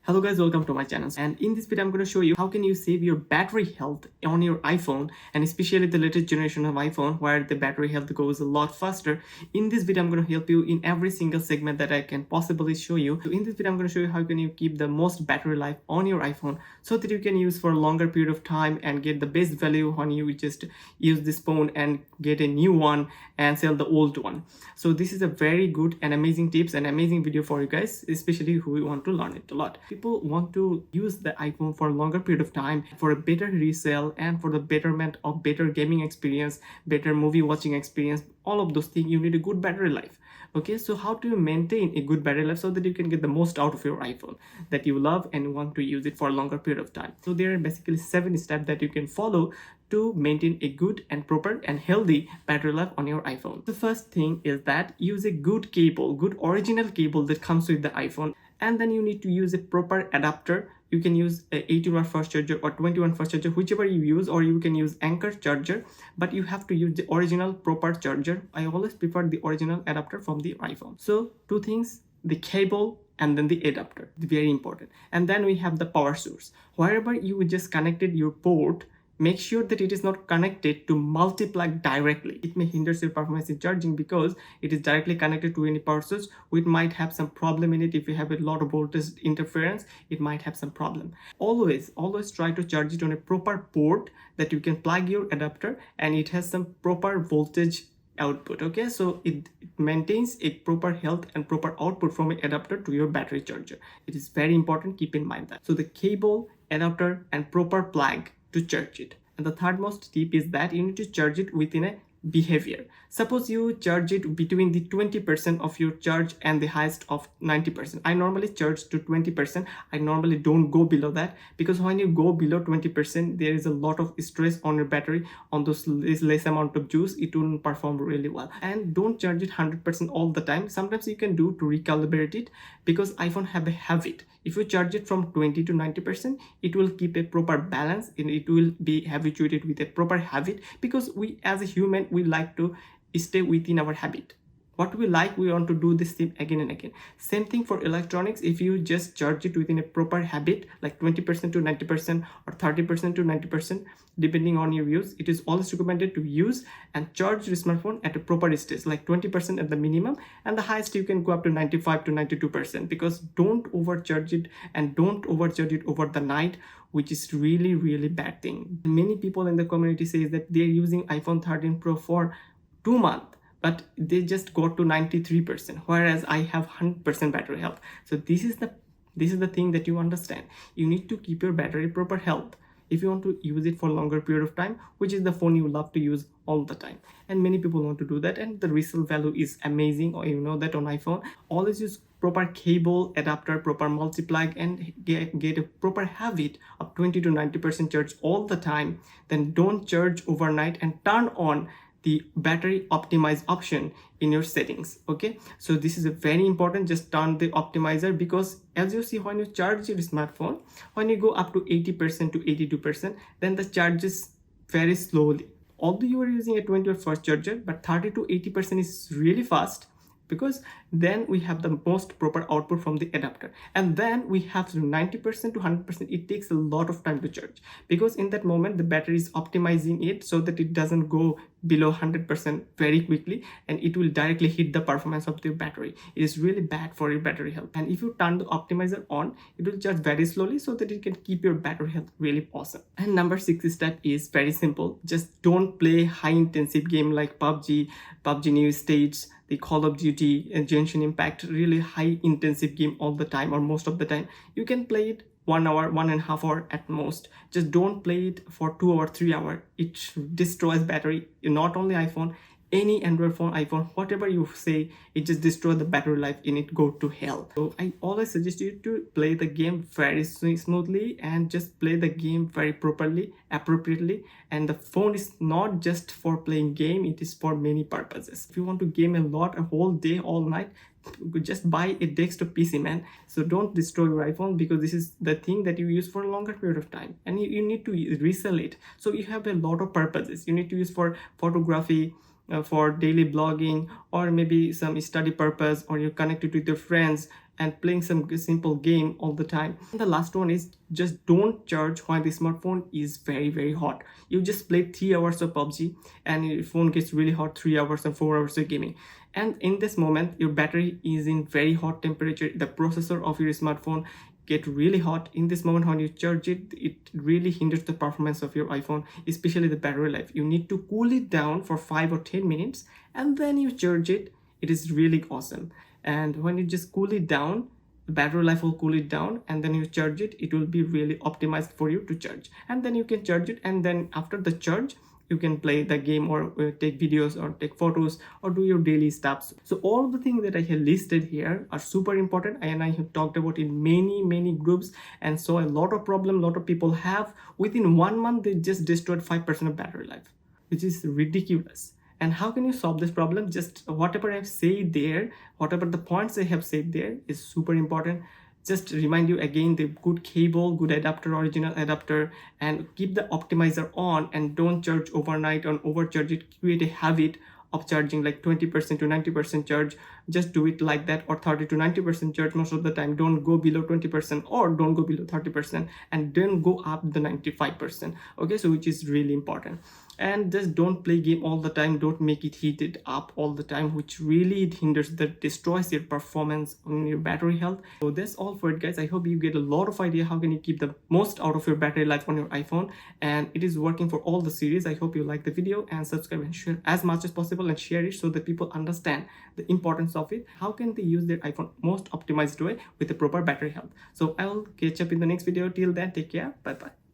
Hello guys, welcome to my channel, and in this video I'm going to show you how can you save your battery health on your iPhone, and especially the latest generation of iPhone where the battery health goes a lot faster. In this video I'm going to help you in every single segment that I can possibly show you. So in this video I'm going to show you how can you keep the most battery life on your iPhone so that you can use for a longer period of time and get the best value when you just use this phone and get a new one and sell the old one. So this is a very good and amazing tips and amazing video for you guys, especially who want to learn it a lot. People want to use the iPhone for a longer period of time for a better resale and for the betterment of better gaming experience, better movie watching experience. All of those things you need a good battery life. Okay, so how do you maintain a good battery life so that you can get the most out of your iPhone that you love and want to use it for a longer period of time? So there are basically 7 steps that you can follow to maintain a good and proper and healthy battery life on your iPhone. The first thing is that use a good cable, good original cable that comes with the iPhone, and then you need to use a proper adapter. You can use a 18-watt fast charger or 21 fast charger, whichever you use, or you can use Anchor charger, but you have to use the original proper charger. I always prefer the original adapter from the iPhone. So 2 things, the cable and then the adapter, very important. And then we have the power source. Wherever you just connected your port, make sure that it is not connected to multi-plug directly. It may hinder your performance in charging because it is directly connected to any power source, which might have some problem in it. If you have a lot of voltage interference, it might have some problem. Always try to charge it on a proper port that you can plug your adapter and it has some proper voltage output. Okay, so it maintains a proper health and proper output from an adapter to your battery charger. It is very important, keep in mind that. So the cable, adapter and proper plug to charge it. And the third most tip is that you need to charge it within a behavior. Suppose you charge it between the 20% of your charge and the highest of 90%. I normally charge to 20%. I normally don't go below that because when you go below 20%, there is a lot of stress on your battery. On those less amount of juice, it won't perform really well. And don't charge it 100% all the time. Sometimes you can do to recalibrate it because iPhone have a habit. If you charge it from 20 to 90%, it will keep a proper balance and it will be habituated with a proper habit, because we as a human, we like to stay within our habit. What we like, we want to do this thing again and again. Same thing for electronics. If you just charge it within a proper habit, like 20% to 90% or 30% to 90%, depending on your use, it is always recommended to use and charge your smartphone at a proper stage, like 20% at the minimum, and the highest you can go up to 95 to 92%, because don't overcharge it and don't overcharge it over the night, which is really bad thing. Many people in the community says that they're using iPhone 13 Pro for 2 months, but they just got to 93%, whereas I have 100% battery health. So this is the thing that you understand. You need to keep your battery proper health if you want to use it for a longer period of time, which is the phone you love to use all the time. And many people want to do that, and the resale value is amazing, or you know that on iPhone. Always use proper cable, adapter, proper multi-plug, and get a proper habit of 20 to 90% charge all the time. Then don't charge overnight and turn on the battery optimize option in your settings. Okay, so this is a very important. Just turn the optimizer, because as you see, when you charge your smartphone, when you go up to 80% to 82%, then the charges very slowly. Although you are using a 20-watt fast charger, but 30 to 80% is really fast, because then we have the most proper output from the adapter, and then we have 90% to 100%. It takes a lot of time to charge, because in that moment the battery is optimizing it so that it doesn't go below 100% very quickly, and it will directly hit the performance of the battery. It is really bad for your battery health. And if you turn the optimizer on, it will charge very slowly so that it can keep your battery health really awesome. And number 6 step is very simple. Just don't play high intensive game like PUBG New States, the Call of Duty and Genshin Impact, really high intensive game all the time or most of the time. You can play it 1 hour, 1.5 hours at most. Just don't play it for 2 or 3 hours. It destroys battery. Not only iPhone, any Android phone, iPhone, whatever you say, it just destroys the battery life in it, go to hell. So I always suggest you to play the game very smoothly and just play the game very properly, appropriately. And the phone is not just for playing game, it is for many purposes. If you want to game a lot, a whole day, all night, just buy a desktop PC, man. So don't destroy your iPhone, because this is the thing that you use for a longer period of time, and you need to resell it. So you have a lot of purposes. You need to use for photography, for daily blogging, or maybe some study purpose, or you're connected with your friends, and playing some simple game all the time. And the last one is just don't charge when the smartphone is very hot. You just play 3 hours of PUBG and your phone gets really hot, 3 hours and 4 hours of gaming, and in this moment your battery is in very hot temperature. The processor of your smartphone get really hot. In this moment when you charge it, it really hinders the performance of your iPhone, especially the battery life. You need to cool it down for 5 or 10 minutes and then you charge it. It is really awesome. And when you just cool it down, the battery life will cool it down, and then you charge it, it will be really optimized for you to charge. And then you can charge it, and then after the charge you can play the game or take videos or take photos or do your daily stuff. So all the things that I have listed here are super important, and I have talked about in many groups, and so a lot of problem lot of people have. Within 1 month they just destroyed 5% of battery life, which is ridiculous. And how can you solve this problem? Just whatever I've said there, whatever the points I have said there is super important. Just remind you again, the good cable, good adapter, original adapter, and keep the optimizer on, and don't charge overnight or overcharge it. Create a habit of charging like 20% to 90% charge. Just do it like that, or 30 to 90% charge most of the time. Don't go below 20% or don't go below 30%, and don't go up the 95%. Okay, so which is really important. And just don't play game all the time. Don't make it heated up all the time, which really hinders, that destroys your performance on your battery health. So that's all for it, guys. I hope you get a lot of idea how can you keep the most out of your battery life on your iPhone, and it is working for all the series. I hope you like the video, and subscribe and share as much as possible, and share it so that people understand the importance of it. How can they use their iPhone most optimized way with the proper battery health? So I will catch up in the next video. Till then, take care. Bye bye.